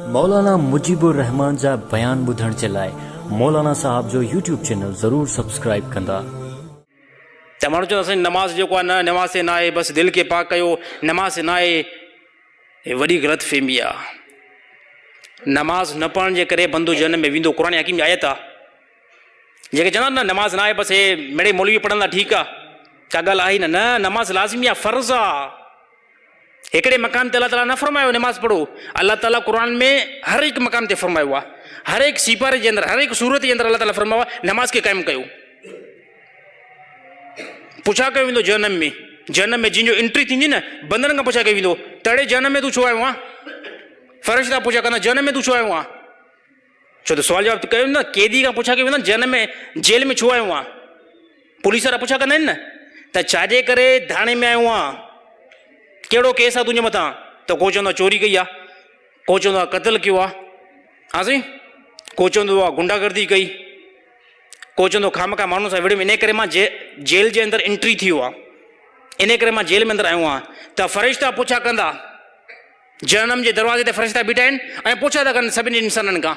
मौलाना मुजीबुर रहमान जा बयान ॿुधण जे लाइ मौलाना साहब जो यूट्यूब चैनल ज़रूर सब्सक्राइब कंदा। त माण्हू चवंदा असांजी नमाज़ जेको आहे न नमाज़ न आहे, बसि दिलि खे पाक कयो, नमाज़ न आहे। हे वॾी ग़लति फ़हमी आहे। नमाज़ न पढ़ण जे करे बंदो जनम में वेंदो। क़ुरान हकीम जी आयत आहे। जेके चवंदा न नमाज़ न आहे बसि हे मिड़े मौलवी पढ़ंदा ठीकु आहे, का ॻाल्हि आहे ई न। नमाज़ लाज़मी आहे, फ़र्ज़ु आहे। हिकिड़े मक़ाम ते अलाह ताला न फ़रमायो नमाज़ पढ़ो। अलाह ताला क़ुर में हर हिकु मक़ाम ते फ़रमायो आहे, हर हिकु सीपारे जे अंदरि, हर हिकु सूरत जे अंदरि अलाह ताला फ़रमायो आहे नमाज़ खे क़ाइमु कयो। पुछा कयो वेंदो जनम में, जनम में जिन जो एंट्री थींदी न बंदरनि खां पुछा कयो वेंदो तड़े जनम में तूं छो आयो आहे। फ़रिश्ता पुछा कंदा जनम में तूं छो आयो आहे। छो त सुवाल जवाब कयो न, कैदी खां पुछा कयो वेंदो जनम में जेल में छो आयो आहे। पुलिस वारा पुछा कंदा आहिनि न त छाजे करे थाणे में आयो आहे, कहिड़ो केस आहे तुंहिंजे मथां। त को चवंदो आहे चोरी कई आहे, को चवंदो आहे क़तल कयो आहे, हा साईं, को चवंदो आहे गुंडागर्दी कई, को चवंदो खामखा माण्हू सां विड़ियुमि, इन करे मां जेल जे अंदरि एंट्री थी वियो आहे, इन करे मां जेल में अंदरि आयो आहियां। त फ़रिश्ता पुछा कंदा, जनम जे दरवाज़े ते फ़रिश्ता बीठा आहिनि ऐं पुछा था कनि सभिनी इंसाननि खां।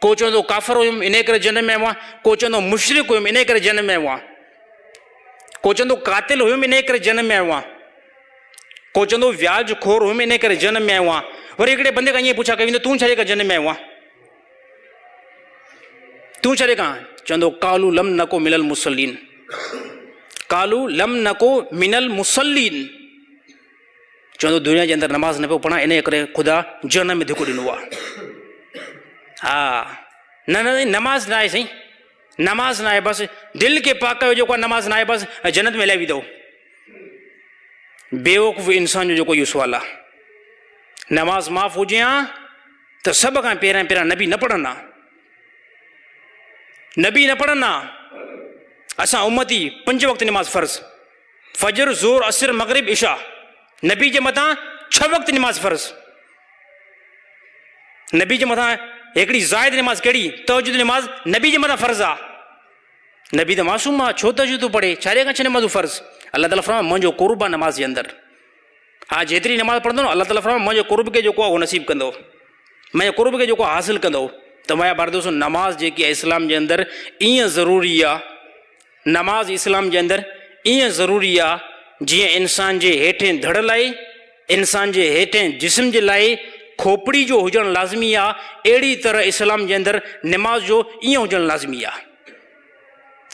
को चवंदो काफ़िर हुयुमि इन करे जनम में आयो आहियां, को चवंदो मुशरिक हुयुमि इन करे जनम में आयो आहियां, को चवंदो कातिल हुयुमि इन करे जनम में आयो आहियां, को चवंदो व्याज खोर हुयुमि इन करे जनम में आयो आहियां। वरी हिकिड़े बंदे खां ईअं पुछा कयो वेंदो तूं छा करे जनम में आयो आहे, तूं छा खां। चवंदो कालू लम नको मिनल मुसल्लीन, कालू लम नको मिनल मुसल्लीन। चवंदो दुनिया जे अंदरि नमाज़ न पियो पढ़ा, इन करे ख़ुदा जनम में धिको ॾिनो आहे। हा न न नमाज़ न आहे साईं, नमाज़ न आहे, बसि दिलि खे पाक कयो जेको आहे, नमाज़ न आहे बसि जन्नत में हलाए वेंदो। बेवकूफ़ इंसान जो जेको इहो सुवालु आहे। नमाज़ माफ़ हुजे हा त सभ खां पहिरियां नबी न पढ़ंदा, नबी न पढ़ंदा। असां उम्मती 5 वक़्त नमाज़ फ़र्ज़, फजर ज़ोर असर मग़रिब इशा। नबी जे मथां 6 वक़्त नमाज़ फ़र्ज़। नबी जे मथां हिकिड़ी ज़ाइद नमाज़ कहिड़ी, तहज्जुद नमाज़ नबी जे मथां फ़र्ज़ु आहे। नबी त मासूम आहे, छो तहज्जुद थो पढ़े, छाजे खां 6 नमाज़ूं फ़र्ज़ु। अल्लाह ताला फरमाए मुंहिंजो क़ुर्ब आहे नमाज़ जे अंदरि। हा जेतिरी नमाज़ पढ़ंदो न अल्लाह ताला फरमाए मुंहिंजे क़ुर्ब खे जेको आहे उहो नसीब कंदो, मुंहिंजे क़ुर्ब खे जेको हासिल कंदो। त मुंहिंजा बार दोस्तो नमाज़ जेकी आहे इस्लाम जे अंदरि ईअं ज़रूरी आहे, नमाज़ इस्लाम जे अंदरि ईअं ज़रूरी आहे जीअं इंसान जे हेठें धड़ लाइ, इंसान जे हेठें जिस्म जे लाइ खोपड़ी जो हुजणु लाज़मी आहे, अहिड़ी तरह इस्लाम जे अंदरि नमाज़ जो ईअं हुजणु लाज़मी आहे।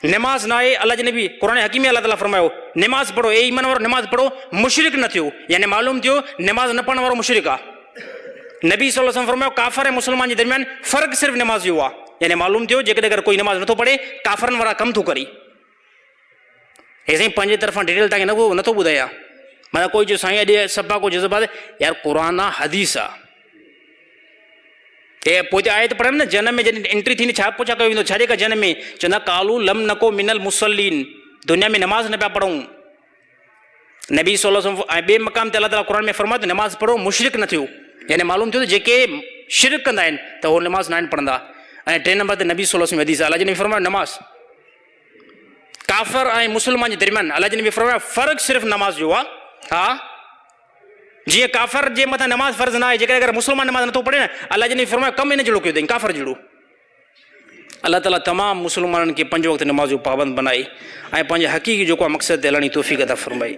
नमाज़ न आहे, अल्लाह जे नबी क़ुरान हकीम में अल्लाह ताला फरमायो नमाज़ पढ़ो, ए ईमान वारो नमाज़ पढ़ो, मुशरिक न थियो, यानी मालूम थियो नमाज़ न पढ़ण वारो मुशरिक आहे। नबी सल्लल्लाहु अलैहि वसल्लम फरमायो काफ़िर ऐं मुस्लमान जे दरमियान फ़र्क़ु सिर्फ़ु नमाज़ जो आहे, यानी मालूम थियो जेकॾहिं अगरि कोई नमाज़ नथो पढ़े काफ़िरनि वारा कमु थो करे। हे साईं पंहिंजे तरफ़ां डिटेल तव्हांखे नथो ॿुधायां, माना कोई जो साईं अॼु सफ़ा को जज़्बात, यार क़ुरान आहे हदीस आहे। हे पोइ त आयत पढ़नि न, जनम में जॾहिं एंट्री थींदी छा पुछा कयो वेंदो, छाजे का जनम में। चवंदा कालू लम नको मिनल मुसल्लीन, दुनिया में नमाज़ न पिया पढ़ूं। नबी सल्लल्लाहु अलैहि वसल्लम ऐं ॿिए मक़ाम ते अल्लाह ताला क़ुरान में फरमायो नमाज़ पढ़ो, मुशरिक न थियो, यानी मालूम थियो त जेके शिरक कंदा आहिनि त उहो नमाज़ न आहिनि पढ़ंदा। ऐं 3 नंबर ते नबी सल्लल्लाहु अलैहि वसल्लम हदीस अल्लाह जे नबी फरमायो नमाज़ काफ़िर ऐं मुस्लमान जे दरमियान अल्लाह जे नबी फरमायो फ़र्क़ु सिर्फ़ु नमाज़ जो आहे। हा जीअं काफ़िर जे मथां नमाज़ फ़र्ज़ु न आहे, जेकॾहिं अगरि मुस्लमान नमाज़ नथो पढ़े न अल्लाह जे नबी फरमायो कमु इन जहिड़ो कयो अथई काफ़िर जहिड़ो। अल्लाह ताला तमामु मुस्लमाननि खे 5 वक़्त नमाज़ जो पाबंद बनाए ऐं पंहिंजे हक़ीक़ी जेको आहे मक़सद ते हलण जी तौफ़ीक़ अता फरमाए।